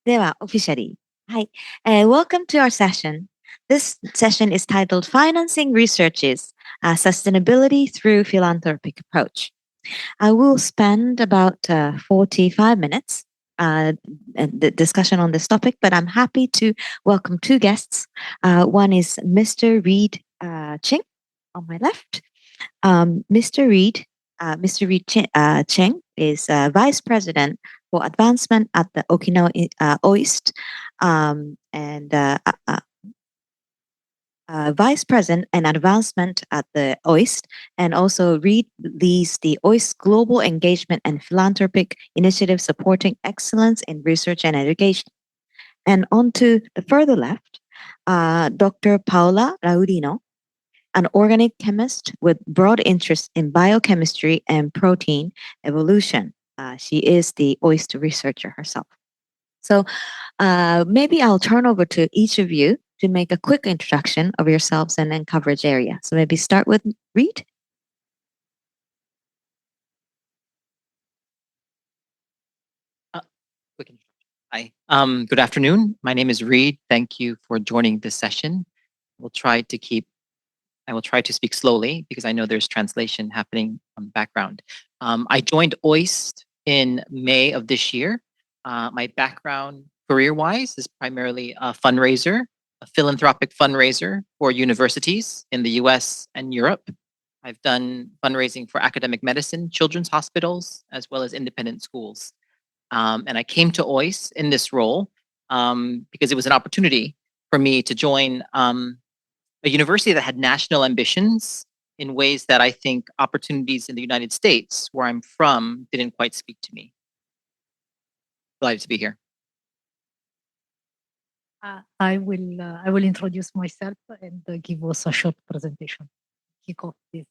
では、officially. Hi, welcome to our session. This session is titled Financing Researches, Sustainability Through Philanthropic Approach. I will spend about 45 minutes the discussion on this topic, but I'm happy to welcome two guests. One is Mr. Reid Cheng on my left. Mr. Reid Cheng is Vice President for Advancement at the Okinawa OIST and Vice President and Advancement at the OIST, and also leads the OIST Global Engagement and Philanthropic Initiative supporting excellence in research and education. And on to the further left, Dr. Paola Laurino, an organic chemist with broad interest in biochemistry and protein evolution. She is the OIST researcher herself. So maybe I'll turn over to each of you to make a quick introduction of yourselves and then coverage area. So maybe start with Reid. Hi, good afternoon. My name is Reid. Thank you for joining this session. I will try to speak slowly because I know there's translation happening on the background. I joined OIST in May of this year. My background career-wise is primarily a fundraiser, a philanthropic fundraiser for universities in the US and Europe. I've done fundraising for academic medicine, children's hospitals, as well as independent schools. And I came to OIST in this role because it was an opportunity for me to join a university that had national ambitions in ways that I think opportunities in the United States, where I'm from, didn't quite speak to me. Glad to be here. I will introduce myself and give us a short presentation. Kick off this.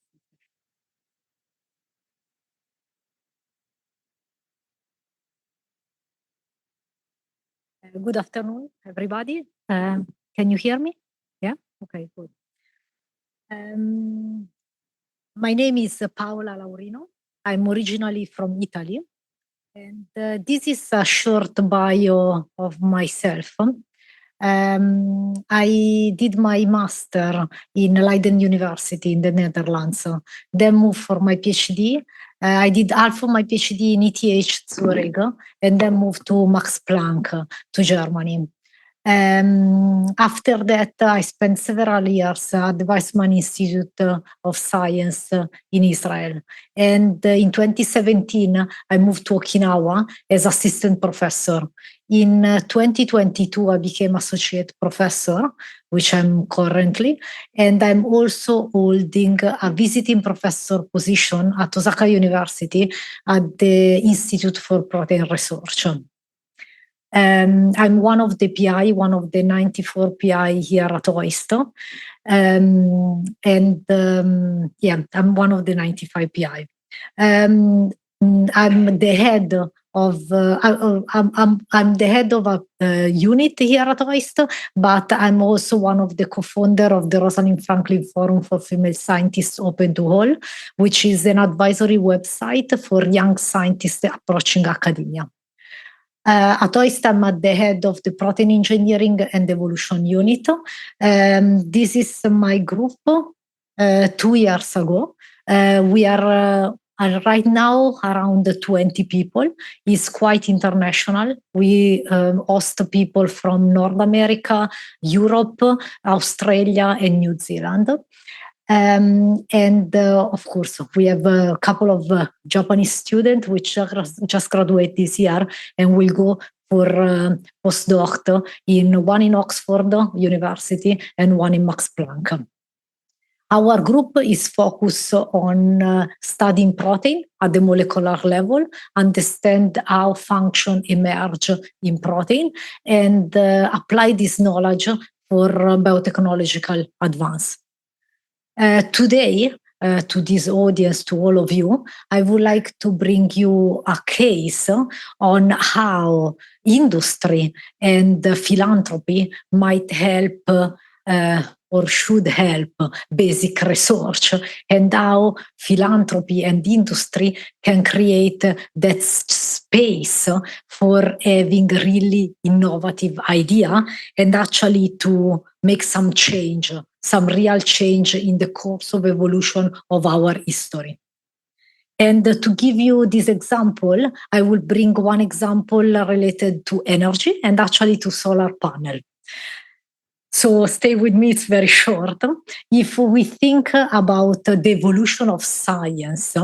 Good afternoon, everybody. Can you hear me? Yeah? Okay, good. My name is Paola Laurino. I'm originally from Italy. And this is a short bio of myself. I did my master in Leiden University in the Netherlands, then moved for my PhD. I did half of my PhD in ETH Zurich, and then moved to Max Planck to Germany. After that, I spent several years at the Weizmann Institute of Science in Israel. And in 2017, I moved to Okinawa as assistant professor. In 2022, I became associate professor, which I'm currently, and I'm also holding a visiting professor position at Osaka University at the Institute for Protein Research. I'm one of the PI, one of the 94 PI here at OIST. I'm one of the 95 PI. I'm the head of a unit here at OIST, but I'm also one of the co-founder of the Rosalind Franklin Forum for Female Scientists Open to All, which is an advisory website for young scientists approaching academia. At OIST, I'm at the head of the Protein Engineering and Evolution Unit. This is my group 2 years ago. We are right now around 20 people. It's quite international. We host people from North America, Europe, Australia, and New Zealand. Of course, we have a couple of Japanese students which just graduated this year and will go for postdoc one in Oxford University and one in Max Planck. Our group is focused on studying protein at the molecular level, understand how function emerge in protein, and apply this knowledge for biotechnological advance. Today, to this audience, to all of you, I would like to bring you a case on how industry and philanthropy might help or should help basic research, and how philanthropy and industry can create that space for having really innovative idea and actually to make some change, some real change in the course of evolution of our history. And to give you this example, I will bring one example related to energy and actually to solar panel. So stay with me, it's very short. If we think about the evolution of science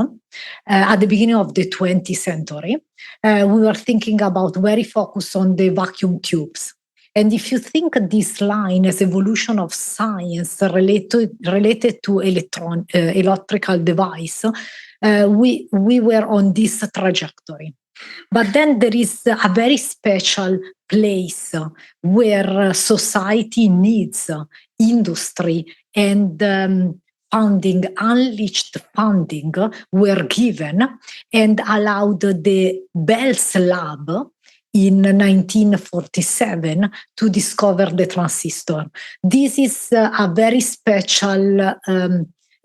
at the beginning of the 20th century, we were thinking about very focused on the vacuum tubes. And if you think this line as evolution of science related to electrical device, we were on this trajectory. But then there is a very special place where society needs industry and funding, unleashed funding were given and allowed the Bell's Lab in 1947 to discover the transistor. This is a very special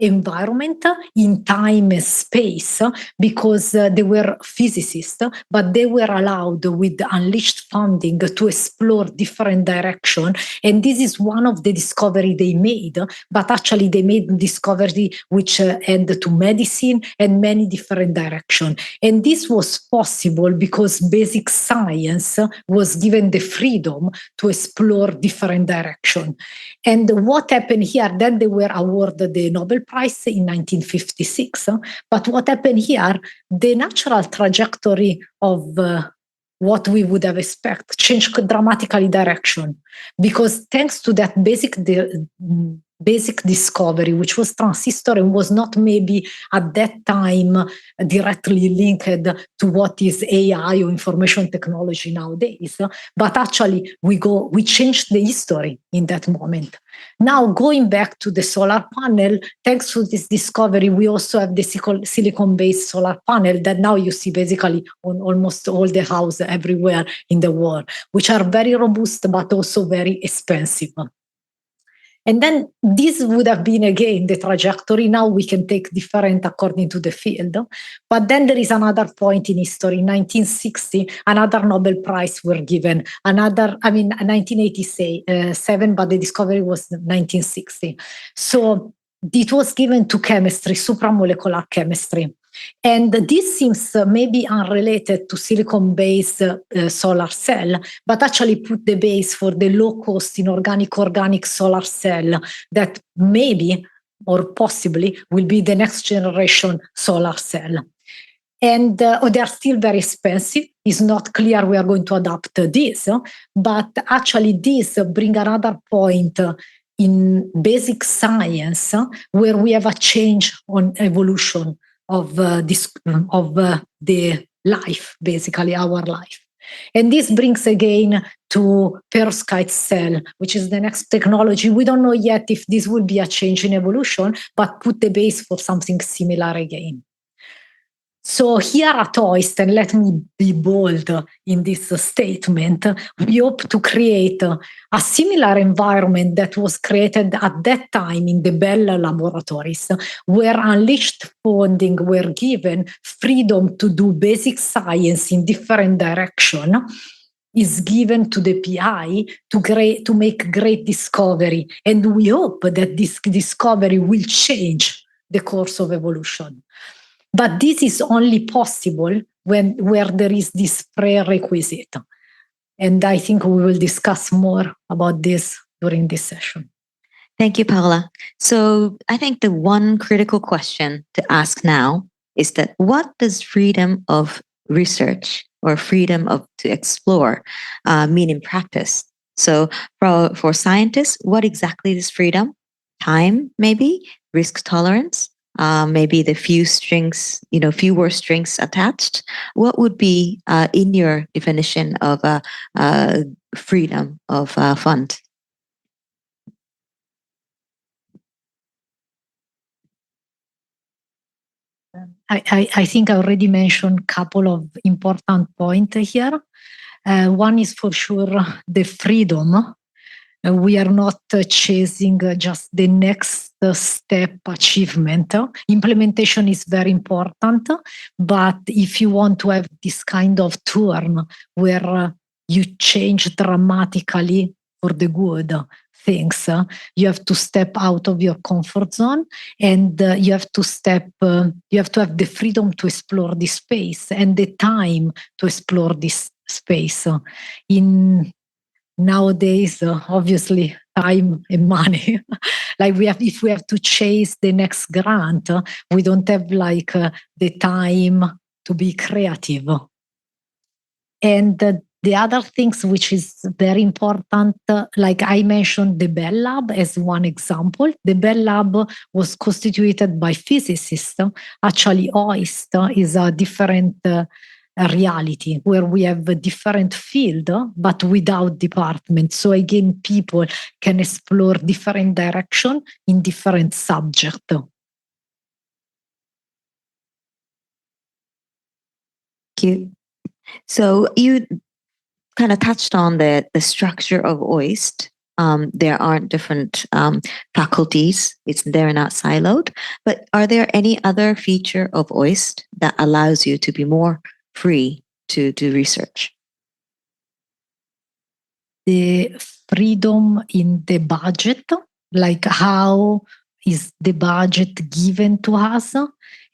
environment in time and space because they were physicists, but they were allowed with unleashed funding to explore different directions. And this is one of the discovery they made, but actually they made discovery which had to medicine and many different directions. And this was possible because basic science was given the freedom to explore different directions. And what happened here, then they were awarded the Nobel Prize in 1956. But what happened here, the natural trajectory of what we would have expected changed dramatically direction. Because thanks to that basic discovery, which was transistor and was not maybe at that time directly linked to what is AI or information technology nowadays, but actually we changed the history in that moment. Now going back to the solar panel, thanks to this discovery, we also have the silicon-based solar panel that now you see basically on almost all the houses everywhere in the world, which are very robust but also very expensive. And then this would have been, again, the trajectory. Now we can take different according to the field. But then there is another point in history. In 1960, another Nobel Prize were given. 1987, but the discovery was 1960. So it was given to chemistry, supramolecular chemistry. And this seems maybe unrelated to silicon-based solar cell, but actually put the base for the low-cost inorganic solar cell that maybe or possibly will be the next generation solar cell. And they are still very expensive. It's not clear we are going to adopt this, but actually this brings another point in basic science where we have a change on evolution of the life, basically our life. And this brings again to perovskite cell, which is the next technology. We don't know yet if this will be a change in evolution, but put the base for something similar again. So here at OIST, and let me be bold in this statement, we hope to create a similar environment that was created at that time in the Bell laboratories, where unleashed funding were given, freedom to do basic science in different directions is given to the PI to make great discovery. And we hope that this discovery will change the course of evolution. But this is only possible where there is this prerequisite. And I think we will discuss more about this during this session. Thank you, Paola. So I think the one critical question to ask now is that what does freedom of research or freedom to explore mean in practice? So for scientists, what exactly is freedom? Time, maybe? Risk tolerance? Maybe the fewer strings attached. What would be in your definition of freedom of fund? I think I already mentioned a couple of important points here. One is for sure the freedom We are not chasing just the next step achievement. Implementation is very important, but if you want to have this kind of turn where you change dramatically for the good things, you have to step out of your comfort zone, and you have to have the freedom to explore this space and the time to explore this space. In nowadays, obviously, time and money. If we have to chase the next grant, we don't have the time to be creative. And the other things which is very important, like I mentioned the Bell Lab as one example. The Bell Lab was constituted by physicists. Actually, OIST is a different reality where we have a different field but without department. So again, people can explore different direction in different subject. Thank you. So you kind of touched on the structure of OIST. There aren't different faculties. They're not siloed. But are there any other feature of OIST that allows you to be more free to do research? The freedom in the budget, like how is the budget given to us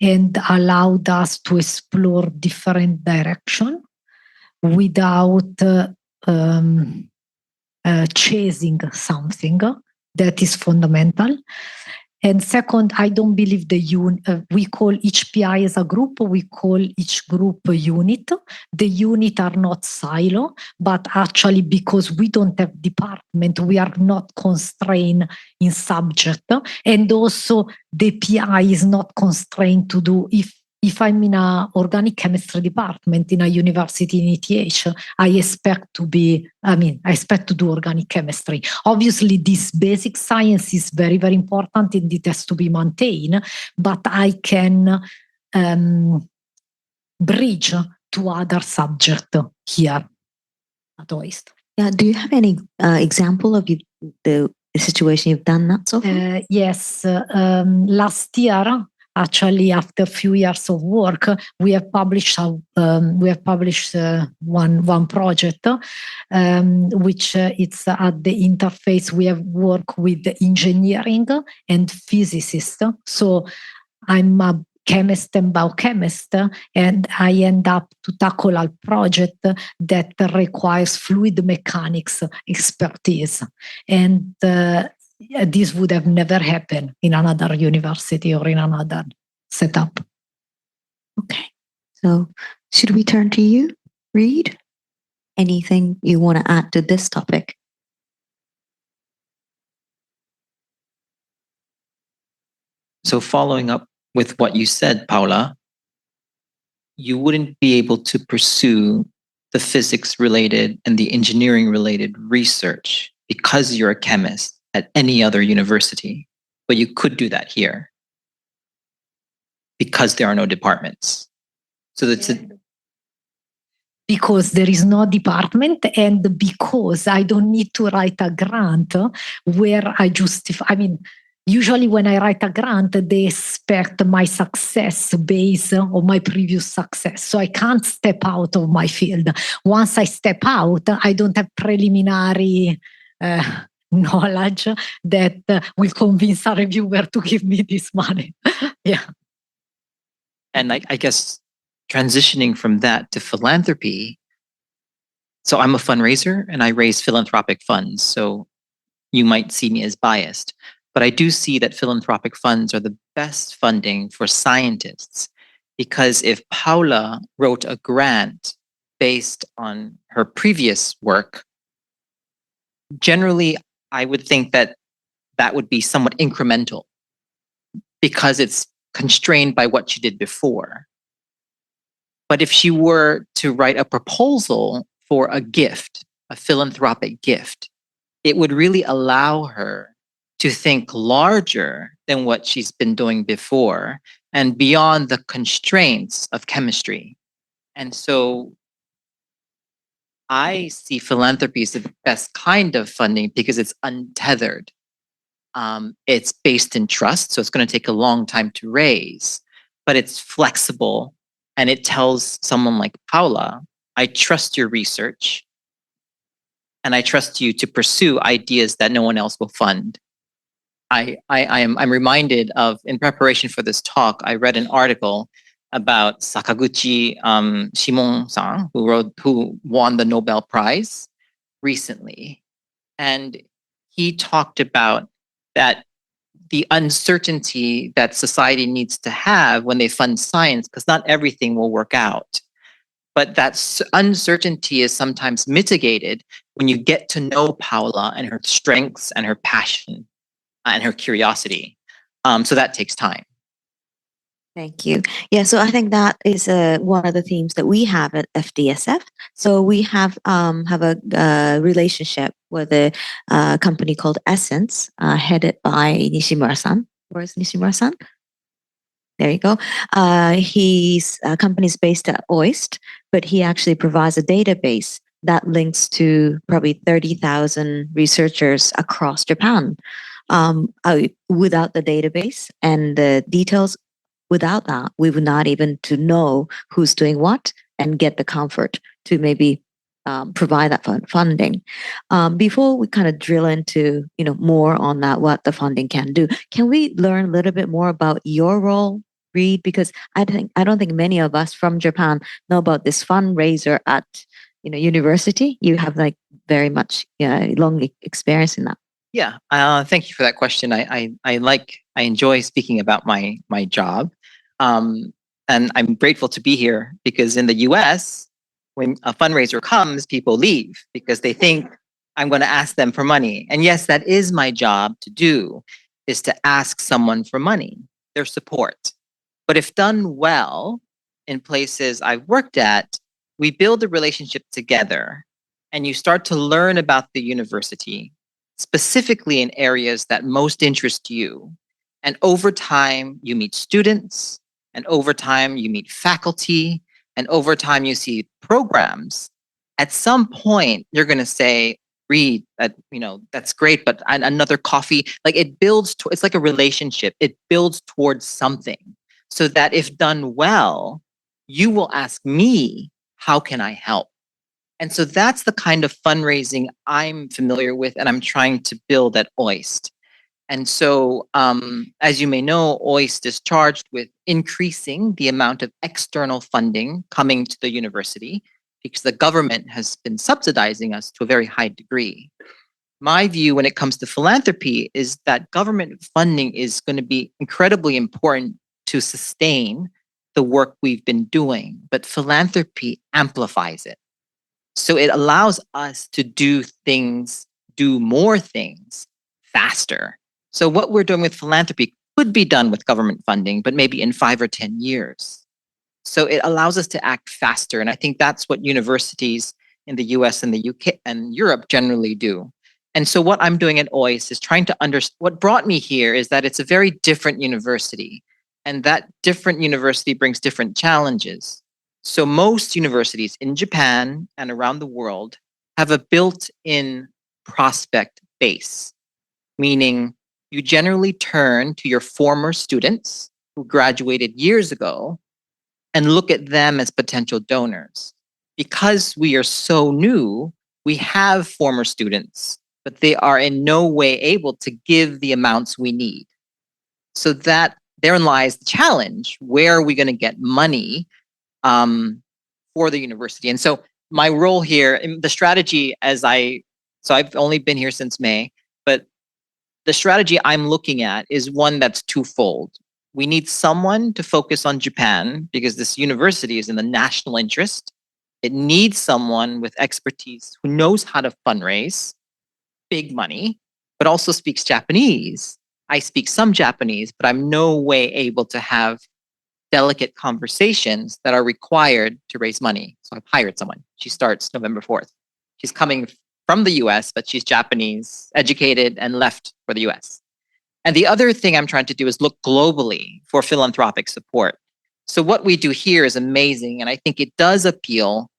and allowed us to explore different direction without chasing something. That is fundamental. And second, I don't believe we call each PI as a group, we call each group a unit. The unit are not silo, but actually because we don't have department, we are not constrained in subject. And also the PI is not constrained to do, if I'm in an organic chemistry department in a university in ETH, I expect to do organic chemistry. Obviously, this basic science is very, very important and it has to be maintained, but I can bridge to other subjects here at OIST. Yeah. Do you have any example of the situation you've done that so far? Yes. Last year, actually, after a few years of work, we have published one project, which it's at the interface. We have worked with engineering and physicists. So I'm a chemist and biochemist, and I end up to tackle a project that requires fluid mechanics expertise. And this would have never happened in another university or in another setup. Okay. So should we turn to you, Reid? Anything you want to add to this topic? So following up with what you said, Paula, you wouldn't be able to pursue the physics related and the engineering related research because you're a chemist at any other university, but you could do that here because there are no departments. So that's because there is no department and because I don't need to write a grant where I justify. Usually when I write a grant, they expect my success based on my previous success. So I can't step out of my field. Once I step out, I don't have preliminary knowledge that will convince a reviewer to give me this money. Yeah. And I guess transitioning from that to philanthropy. So I'm a fundraiser and I raise philanthropic funds. So you might see me as biased, but I do see that philanthropic funds are the best funding for scientists, because if Paula wrote a grant based on her previous work, generally I would think that that would be somewhat incremental because it's constrained by what she did before. But if she were to write a proposal for a gift, a philanthropic gift, it would really allow her to think larger than what she's been doing before and beyond the constraints of chemistry. And so I see philanthropy as the best kind of funding because it's untethered. It's based in trust, so it's going to take a long time to raise, but it's flexible, and it tells someone like Paula, I trust your research, and I trust you to pursue ideas that no one else will fund. I'm reminded of, in preparation for this talk, I read an article about Sakaguchi Shimon-san, who won the Nobel Prize recently, and he talked about that the uncertainty that society needs to have when they fund science, because not everything will work out. But that uncertainty is sometimes mitigated when you get to know Paula and her strengths and her passion and her curiosity. So that takes time. Thank you. Yeah, so I think that is one of the themes that we have at FDSF. So we have a relationship with a company called Essence, headed by Nishimura-san. Where's Nishimura-san? There you go. His company is based at OIST, but he actually provides a database that links to probably 30,000 researchers across Japan. Without the database and the details, without that, we would not even to know who's doing what and get the comfort to maybe provide that funding. Before we kind of drill into more on that, what the funding can do, can we learn a little bit more about your role, Reed? Because I don't think many of us from Japan know about this fundraiser at university. You have like very much long experience in that. Yeah, thank you for that question. I enjoy speaking about my job, and I'm grateful to be here because in the U.S., when a fundraiser comes, people leave because they think I'm going to ask them for money. And yes, that is my job to do, is to ask someone for money, their support. But if done well in places I've worked at, we build a relationship together, and you start to learn about the university, specifically in areas that most interest you. And over time, you meet students, and over time, you meet faculty, and over time, you see programs. At some point, you're going to say, Reed, that's great, but another coffee. Like it builds, it's like a relationship. It builds towards something so that if done well, you will ask me, how can I help? And so that's the kind of fundraising I'm familiar with and I'm trying to build at OIST. And so, as you may know, OIST is charged with increasing the amount of external funding coming to the university because the government has been subsidizing us to a very high degree. My view when it comes to philanthropy is that government funding is going to be incredibly important to sustain the work we've been doing, but philanthropy amplifies it. So it allows us to do more things faster. So what we're doing with philanthropy could be done with government funding, but maybe in 5 or 10 years. So it allows us to act faster. And I think that's what universities in the US and the UK and Europe generally do. And so what I'm doing at OIST is trying to understand, what brought me here is that it's a very different university. And that different university brings different challenges. So most universities in Japan and around the world have a built-in prospect base, meaning you generally turn to your former students who graduated years ago and look at them as potential donors. Because we are so new, we have former students, but they are in no way able to give the amounts we need. So that therein lies the challenge. Where are we going to get money for the university? And so my role here, the strategy so I've only been here since May, but the strategy I'm looking at is one that's twofold. We need someone to focus on Japan because this university is in the national interest. It needs someone with expertise who knows how to fundraise big money, but also speaks Japanese. I speak some Japanese, but I'm no way able to have delicate conversations that are required to raise money. So I've hired someone. She starts November 4th. She's coming from the US, but she's Japanese, educated, and left for the US. And the other thing I'm trying to do is look globally for philanthropic support. So what we do here is amazing, and I think it does appeal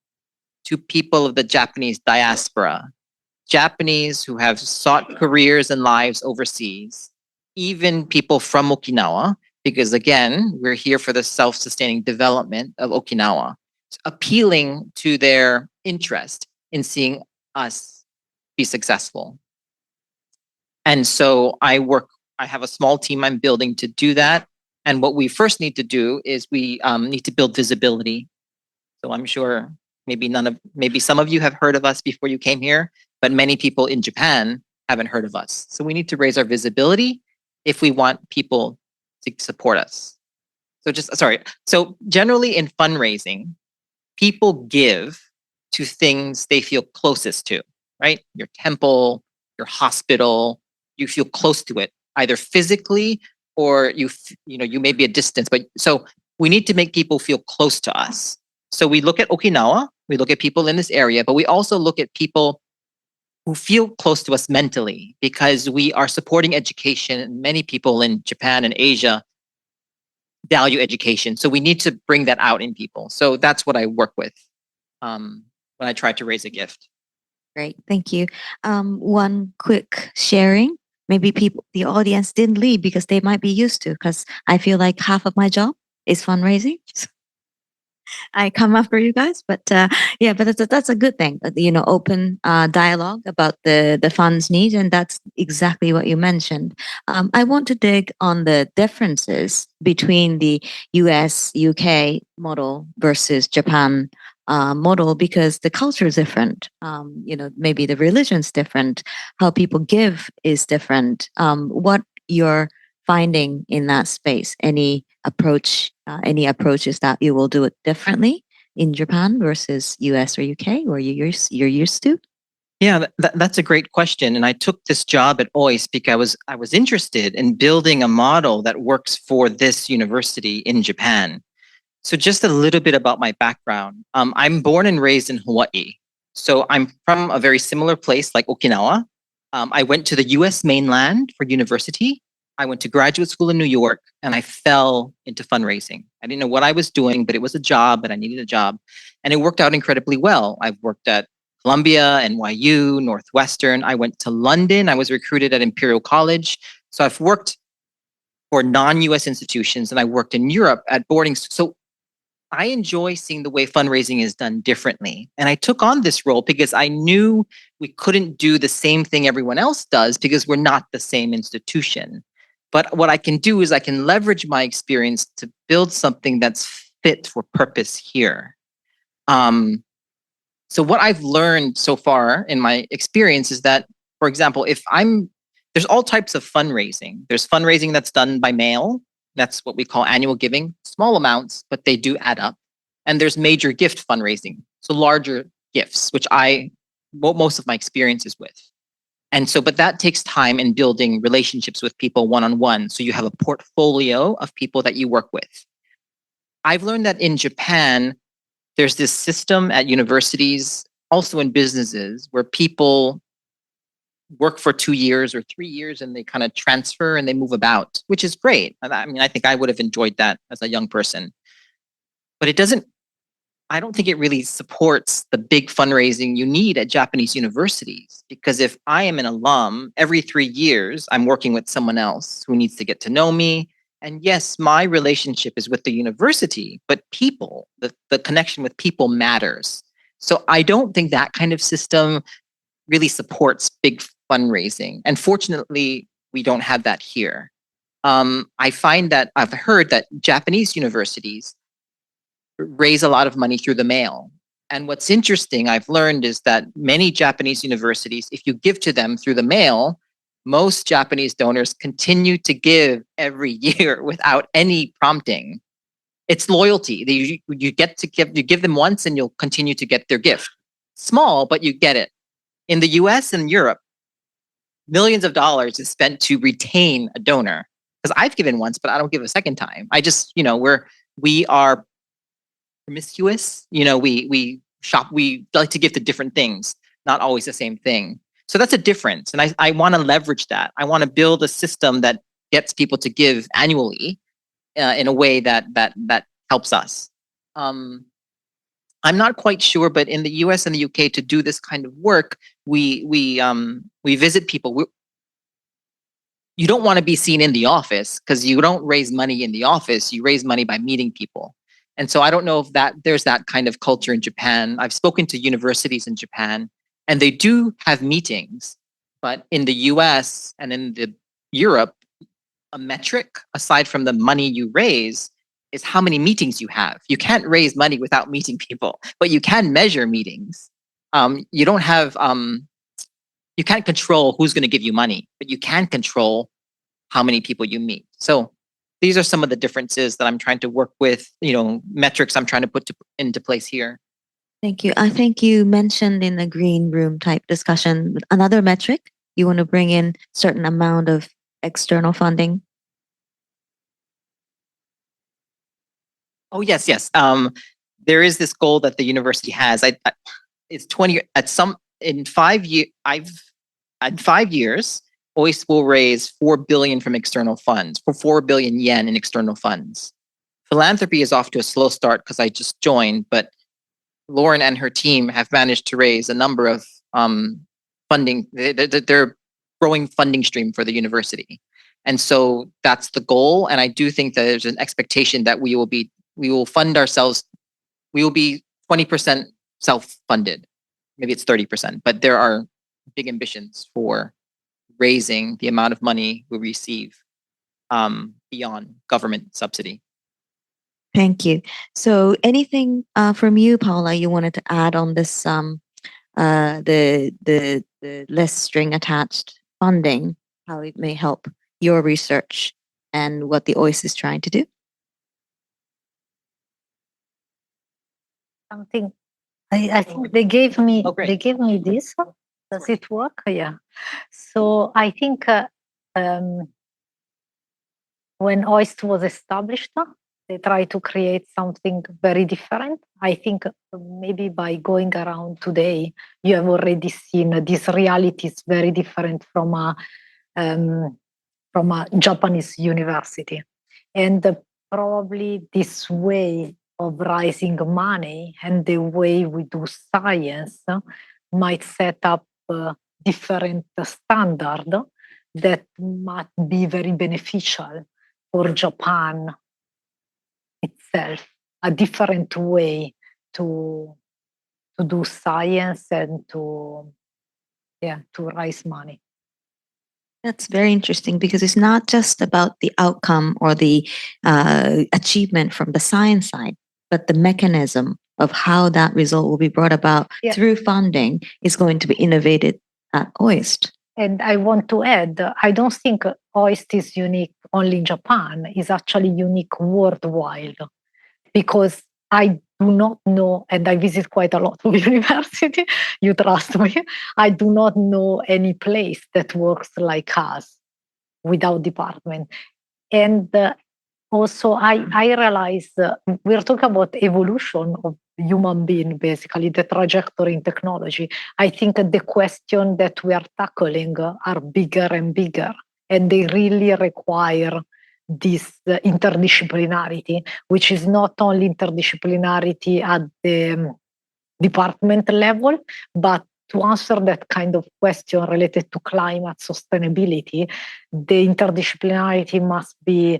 to people of the Japanese diaspora, Japanese who have sought careers and lives overseas, even people from Okinawa, because again, we're here for the self-sustaining development of Okinawa, appealing to their interest in seeing us be successful. And so I have a small team I'm building to do that. And what we first need to do is we need to build visibility. So I'm sure maybe some of you have heard of us before you came here, but many people in Japan haven't heard of us. So we need to raise our visibility if we want people to support us. So generally in fundraising, people give to things they feel closest to, right? Your temple, your hospital, you feel close to it, either physically or you may be a distance, but so we need to make people feel close to us. So we look at Okinawa, we look at people in this area, but we also look at people who feel close to us mentally because we are supporting education. Many people in Japan and Asia value education. So we need to bring that out in people. So that's what I work with when I try to raise a gift. Great, thank you. One quick sharing. Maybe the audience didn't leave because they might be used to, because I feel like half of my job is fundraising. I come after you guys, but yeah, but that's a good thing. Open dialogue about the fund's needs, and that's exactly what you mentioned. I want to dig on the differences between the US, UK model versus Japan model, because the culture is different. Maybe the religion's different, how people give is different. What you're finding in that space? Any approaches that you will do it differently in Japan versus US or UK, or you're used to? Yeah, that's a great question. And I took this job at OIST because I was interested in building a model that works for this university in Japan. So just a little bit about my background. I'm born and raised in Hawaii. So I'm from a very similar place like Okinawa. I went to the US mainland for university. I went to graduate school in New York, and I fell into fundraising. I didn't know what I was doing, but it was a job, and I needed a job. And it worked out incredibly well. I've worked at Columbia, NYU, Northwestern. I went to London. I was recruited at Imperial College. So I've worked for non-US institutions, and I worked in Europe at boarding. So I enjoy seeing the way fundraising is done differently. And I took on this role because I knew we couldn't do the same thing everyone else does because we're not the same institution. But what I can do is I can leverage my experience to build something that's fit for purpose here. So what I've learned so far in my experience is that, for example, there's all types of fundraising. There's fundraising that's done by mail. That's what we call annual giving, small amounts, but they do add up. And there's major gift fundraising, so larger gifts, which most of my experience is with. And so, but that takes time in building relationships with people one-on-one. So you have a portfolio of people that you work with. I've learned that in Japan, there's this system at universities, also in businesses, where people work for 2 years or 3 years and they kind of transfer and they move about, which is great. I mean, I think I would have enjoyed that as a young person. But I don't think it really supports the big fundraising you need at Japanese universities. Because if I am an alum, every 3 years, I'm working with someone else who needs to get to know me. And yes, my relationship is with the university, but people, the connection with people matters. So I don't think that kind of system really supports big fundraising. And fortunately, we don't have that here. I find that I've heard that Japanese universities raise a lot of money through the mail. And what's interesting, I've learned, is that many Japanese universities, if you give to them through the mail, most Japanese donors continue to give every year without any prompting. It's loyalty. You give them once and you'll continue to get their gift. Small, but you get it. In the US and Europe, millions of dollars is spent to retain a donor. Because I've given once, but I don't give a second time. I just, we are promiscuous. We shop, we like to give to different things, not always the same thing. So that's a difference. And I want to leverage that. I want to build a system that gets people to give annually in a way that helps us. I'm I'm not quite sure, but in the US and the UK, to do this kind of work, we visit people. You don't want to be seen in the office because you don't raise money in the office. You raise money by meeting people. And so I don't know if there's that kind of culture in Japan. I've spoken to universities in Japan, and they do have meetings. But in the US and in Europe, a metric, aside from the money you raise, is how many meetings you have. You can't raise money without meeting people, but you can measure meetings. You don't have, you can't control who's going to give you money, but you can control how many people you meet. So these are some of the differences that I'm trying to work with, metrics I'm trying to put into place here. Thank you. I think you mentioned in the green room type discussion, another metric, you want to bring in certain amount of external funding. Oh, yes. There is this goal that the university has. It's 20 in 5 years. In 5 years, OIST will raise 4 billion from external funds, for 4 billion yen in external funds. Philanthropy is off to a slow start because I just joined, but Lauren and her team have managed to raise a number of funding. They're growing funding stream for the university. And so that's the goal. And I do think that there's an expectation that we will fund ourselves. We will be 20% self-funded. Maybe it's 30%, but there are big ambitions for raising the amount of money we receive beyond government subsidy. Thank you. So anything from you, Paula, you wanted to add on this, the less string attached funding, how it may help your research and what the OIST is trying to do? Something. I think they gave me. Oh, great. They gave me this. Does it work? Yeah. So I think when OIST was established, they tried to create something very different. I think maybe by going around today, you have already seen this reality is very different from a Japanese university, and probably this way of raising money and the way we do science might set up a different standard that might be very beneficial for Japan itself, a different way to do science and to raise money. That's very interesting because it's not just about the outcome or the achievement from the science side, but the mechanism of how that result will be brought about through funding is going to be innovated at OIST. And I want to add, I don't think OIST is unique only in Japan. It's actually unique worldwide because I do not know, and I visit quite a lot of university, you trust me, I do not know any place that works like us without department. And also I realize we're talking about evolution of human being, basically the trajectory in technology. I think the question that we are tackling are bigger and bigger, and they really require this interdisciplinarity, which is not only interdisciplinarity at the department level, but to answer that kind of question related to climate sustainability, the interdisciplinarity must be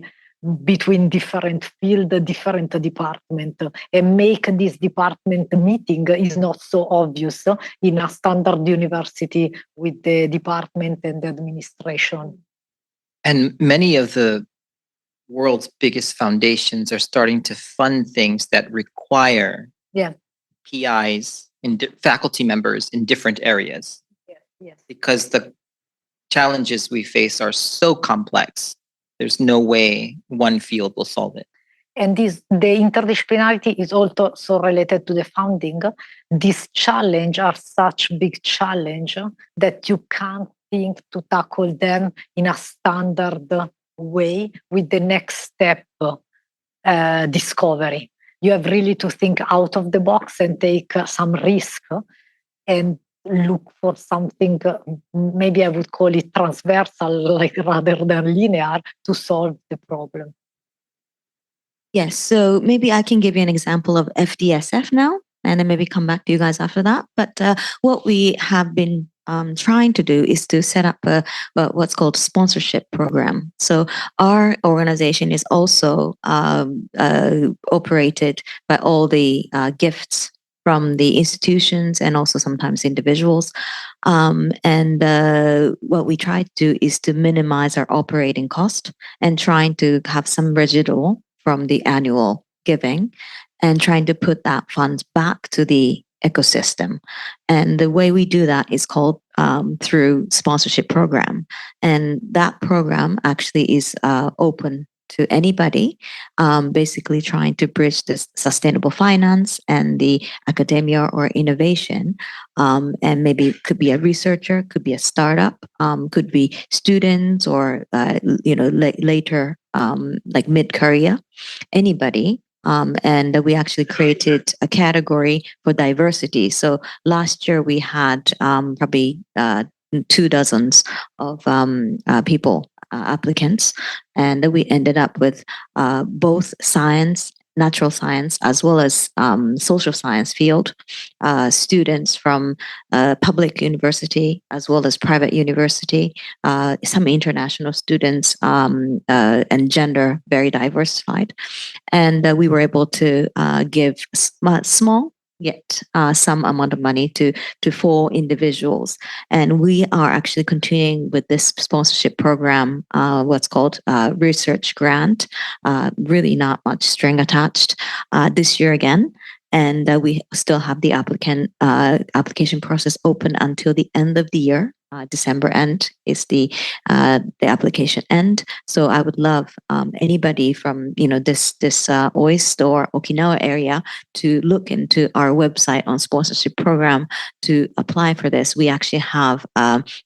between different fields, different departments, and make this department meeting is not so obvious in a standard university with the department and the administration. And many of the world's biggest foundations are starting to fund things that require PIs and faculty members in different areas. Yes. Because the challenges we face are so complex. There's no way one field will solve it. And the interdisciplinarity is also related to the funding. These challenges are such big challenge that you can't think to tackle them in a standard way with the next step discovery. You have really to think out of the box and take some risk and look for something, maybe I would call it transversal, like rather than linear, to solve the problem. Yes, so maybe I can give you an example of FDSF now. and then maybe come back to you guys after that. But what we have been trying to do is to set up what's called sponsorship program. So our organization is also operated by all the gifts from the institutions and also sometimes individuals. And what we try to do is to minimize our operating cost and trying to have some residual from the annual giving and trying to put that funds back to the ecosystem. And the way we do that is called through sponsorship program. And that program actually is open to anybody, basically trying to bridge this sustainable finance and the academia or innovation. And maybe it could be a researcher, could be a startup, could be students or, later, like mid-career, anybody. And we actually created a category for diversity. So last year we had probably 2 dozens of people, applicants, and we ended up with both science, natural science, as well as social science field, students from public university, as well as private university, some international students, and gender very diversified. And we were able to give small yet some amount of money to 4 individuals. And we are actually continuing with this sponsorship program, what's called research grant, really not much string attached, this year again. And we still have the application process open until the end of the year. December end is the application end. So I would love anybody from this OIST or Okinawa area to look into our website on sponsorship program to apply for this. We actually have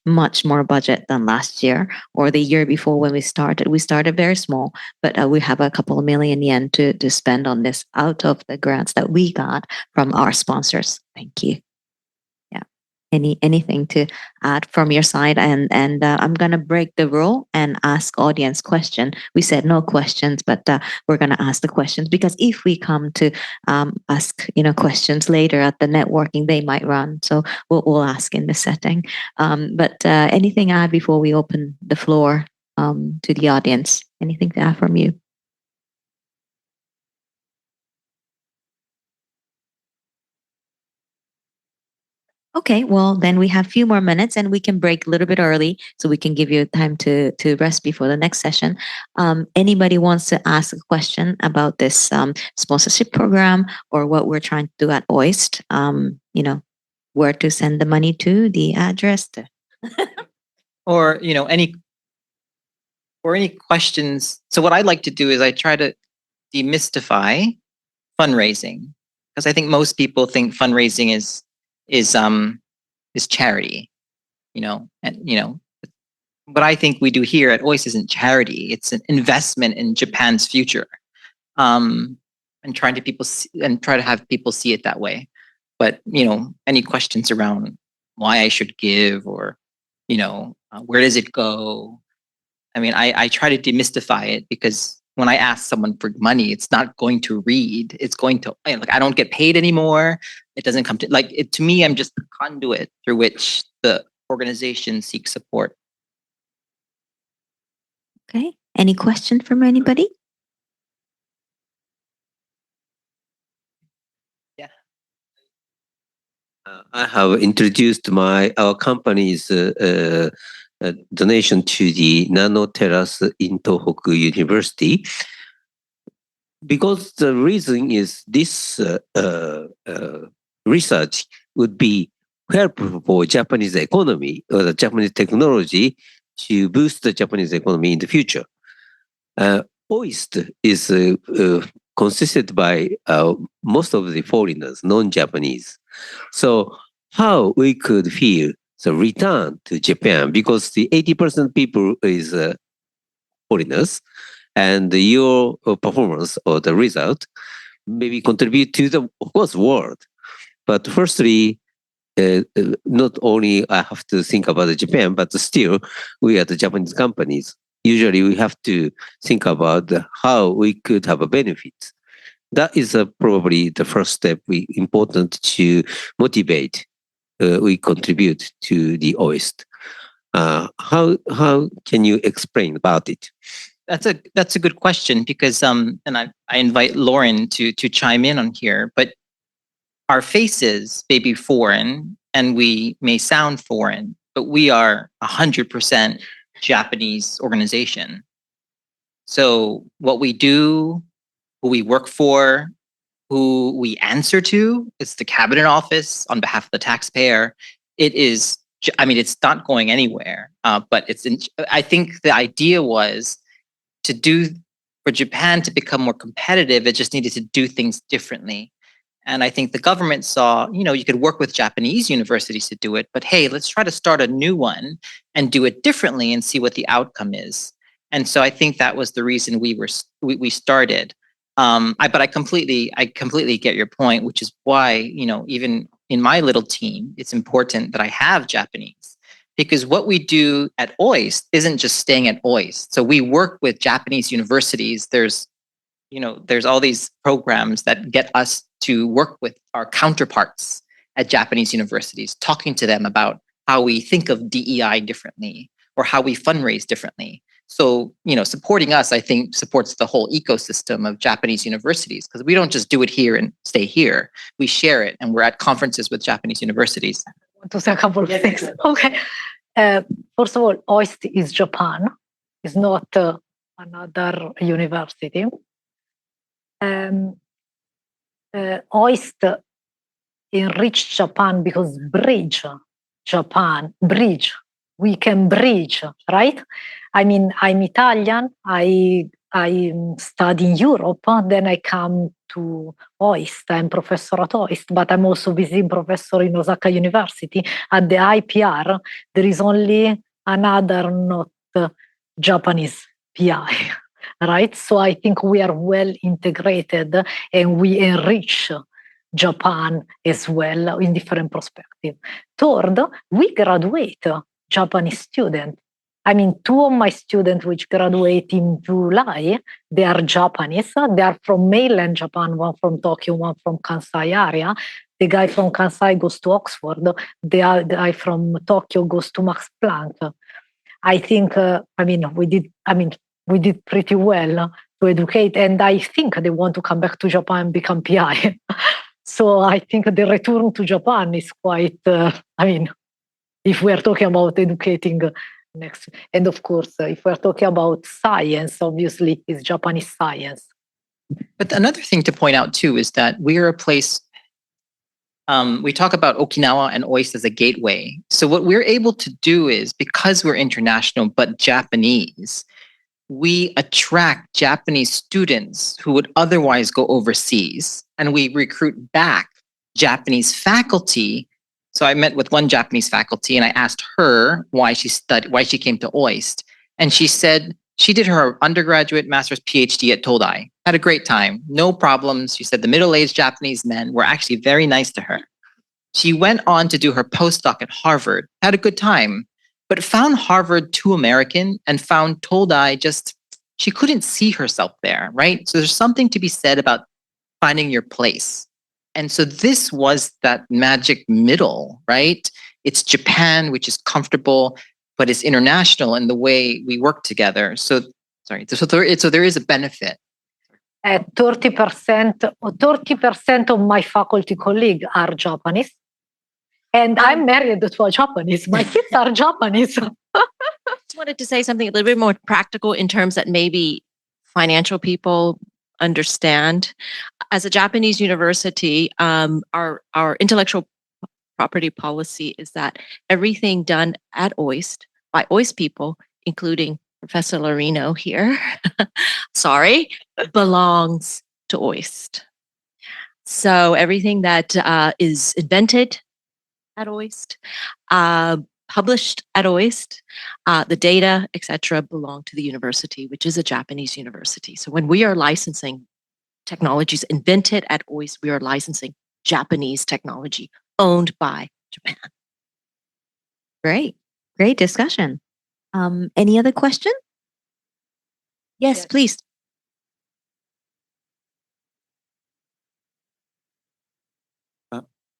much more budget than last year or the year before when we started. We started very small, but we have a couple of million yen to spend on this out of the grants that we got from our sponsors. Thank you. Anything to add from your side? And I'm going to break the rule and ask audience question. We said no questions, but we're going to ask the questions because if we come to ask questions later at the networking, they might run. So we'll ask in this setting. But anything to add before we open the floor to the audience? Anything to add from you? Okay, well, then we have a few more minutes and we can break a little bit early so we can give you time to rest before the next session. Anybody wants to ask a question about this sponsorship program or what we're trying to do at OIST, where to send the money to, the address. Or, any questions. So what I like to do is I try to demystify fundraising because I think most people think fundraising is charity, and what I think we do here at OIST isn't charity; it's an investment in Japan's future, and try to have people see it that way. But any questions around why I should give or where does it go? I mean, I try to demystify it because when I ask someone for money, it's not going to read. It's going to I don't get paid anymore. It doesn't come to to me. I'm just the conduit through which the organization seeks support. Okay. Any question from anybody? Yeah. I have introduced our company's donation to the Nano Terrace in Tohoku University. Because the reason is this research would be helpful for Japanese economy or the Japanese technology to boost the Japanese economy in the future. OIST is consisted by most of the foreigners, non-Japanese. So how we could feel the return to Japan, because the 80% people is foreigners, and your performance or the result maybe contribute to the, of course, world. But firstly, not only I have to think about Japan, but still we are the Japanese companies. Usually we have to think about how we could have a benefit. that is probably the first step important to motivate we contribute to the OIST. How can you explain about it? That's a good question because and I invite Lauren to chime in on here, but our faces may be foreign and we may sound foreign, but we are 100% Japanese organization. So what we do, who we work for, who we answer to, it's the cabinet office on behalf of the taxpayer. It is, I mean, it's not going anywhere, but I think the idea was for Japan to become more competitive, it just needed to do things differently. And I think the government saw, you could work with Japanese universities to do it, but hey, let's try to start a new one and do it differently and see what the outcome is. And so I think that was the reason we started. But I completely get your point, which is why, even in my little team, it's important that I have Japanese. Because what we do at OIST isn't just staying at OIST. So we work with Japanese universities. There's all these programs that get us to work with our counterparts at Japanese universities, talking to them about how we think of DEI differently or how we fundraise differently. So, supporting us, I think, supports the whole ecosystem of Japanese universities because we don't just do it here and stay here. We share it, and we're at conferences with Japanese universities. To say a couple of things. Okay. First of all, OIST is Japan. It's not another university. OIST enrich Japan because bridge. We can bridge, right? I mean, I'm Italian. I study in Europe. Then I come to OIST. I'm professor at OIST, but I'm also visiting professor in Osaka University. At the IPR, there is only another not Japanese PI, right? So I think we are well integrated and we enrich Japan as well in different perspectives. Third, we graduate Japanese students. I mean, two of my students which graduate in July, they are Japanese. They are from mainland Japan, one from Tokyo, one from Kansai area. The guy from Kansai goes to Oxford. The guy from Tokyo goes to Max Planck. I think, we did pretty well to educate, and I think they want to come back to Japan and become PI. So I think the return to Japan is quite, if we are talking about educating next, and of course, if we're talking about science, obviously it's Japanese science. But another thing to point out too is that we are a place, we talk about Okinawa and OIST as a gateway. So what we're able to do is, because we're international but Japanese, we attract Japanese students who would otherwise go overseas, and we recruit back Japanese faculty. So I met with one Japanese faculty and I asked her why she came to OIST. And she said she did her undergraduate, master's, PhD at Todai. Had a great time, no problems. She said the middle-aged Japanese men were actually very nice to her. She went on to do her postdoc at Harvard, had a good time, but found Harvard too American and found Todai she couldn't see herself there, right? So there's something to be said about finding your place. And so this was that magic middle, right? It's Japan, which is comfortable, but it's international in the way we work together. So there is a benefit. 30% of my faculty colleagues are Japanese. And I'm married to a Japanese. My kids are Japanese. I just wanted to say something a little bit more practical in terms that maybe financial people understand. As a Japanese university, our intellectual property policy is that everything done at OIST by OIST people, including Professor Laurino here, belongs to OIST. So everything that is invented at OIST, published at OIST, the data, etc., belong to the university, which is a Japanese university. So when we are licensing technologies invented at OIST, we are licensing Japanese technology owned by Japan. Great discussion. Any other question? Yes, please.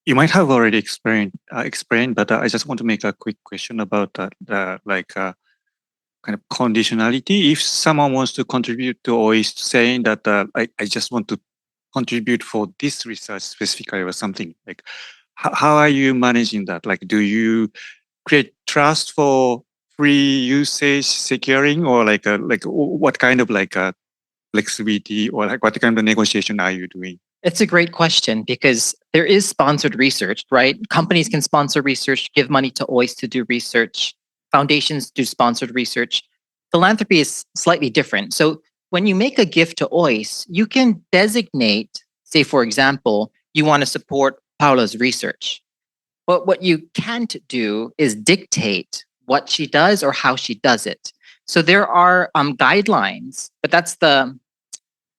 you might have already explained, but I just want to make a quick question about kind of conditionality. If someone wants to contribute to OIST, saying that I just want to contribute for this research specifically or something, like how are you managing that? Like, do you create trust for free usage securing, or like what kind of flexibility, or like what kind of negotiation are you doing? It's a great question because there is sponsored research, right? Companies can sponsor research, give money to OIST to do research. Foundations do sponsored research. Philanthropy is slightly different. So when you make a gift to OIST, you can designate, say, for example, you want to support Paula's research. But what you can't do is dictate what she does or how she does it. So there are guidelines, but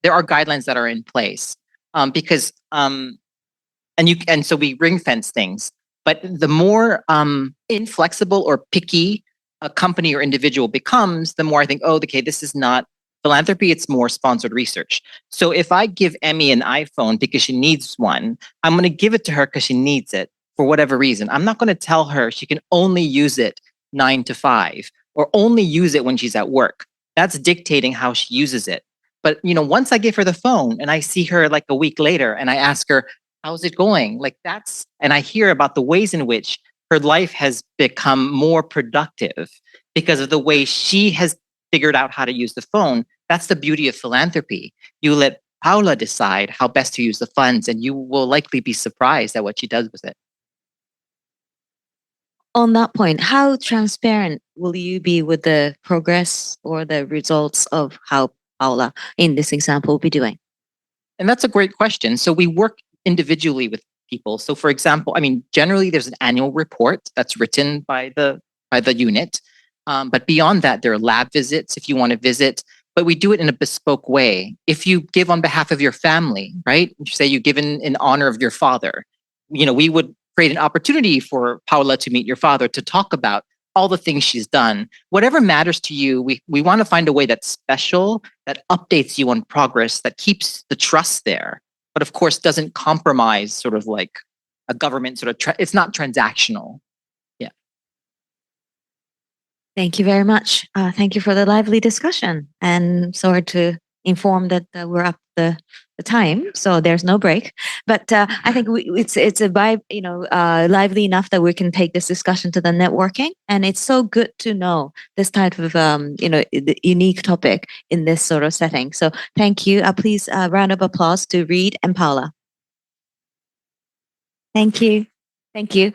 there are guidelines that are in place. Because so we ring fence things, but the more inflexible or picky a company or individual becomes, the more I think, oh, okay, this is not philanthropy, it's more sponsored research. So if I give Emmy an iPhone because she needs one, I'm going to give it to her because she needs it for whatever reason. I'm not going to tell her she can only use it 9 to 5 or only use it when she's at work. That's dictating how she uses it. But once I give her the phone and I see her like a week later and I ask her, how's it going? And I hear about the ways in which her life has become more productive because of the way she has figured out how to use the phone. That's the beauty of philanthropy. You let Paula decide how best to use the funds, and you will likely be surprised at what she does with it. On that point, how transparent will you be with the progress or the results of how Paula, in this example, will be doing? And that's a great question. So we work individually with people. So for example, generally there's an annual report that's written by the unit. But beyond that, there are lab visits if you want to visit, but we do it in a bespoke way. If you give on behalf of your family, right? Say you give in honor of your father, we would create an opportunity for Paula to meet your father to talk about all the things she's done. Whatever matters to you, we want to find a way that's special, that updates you on progress, that keeps the trust there, but of course doesn't compromise sort of like a government sort of, it's not transactional. Yeah. Thank you very much. Thank you for the lively discussion. And sorry to inform that we're up the time, so there's no break. But I think it's a vibe, lively enough that we can take this discussion to the networking, and it's so good to know this type of the unique topic in this sort of setting. So thank you. Please round of applause to Reid and Paula. Thank you. Thank you.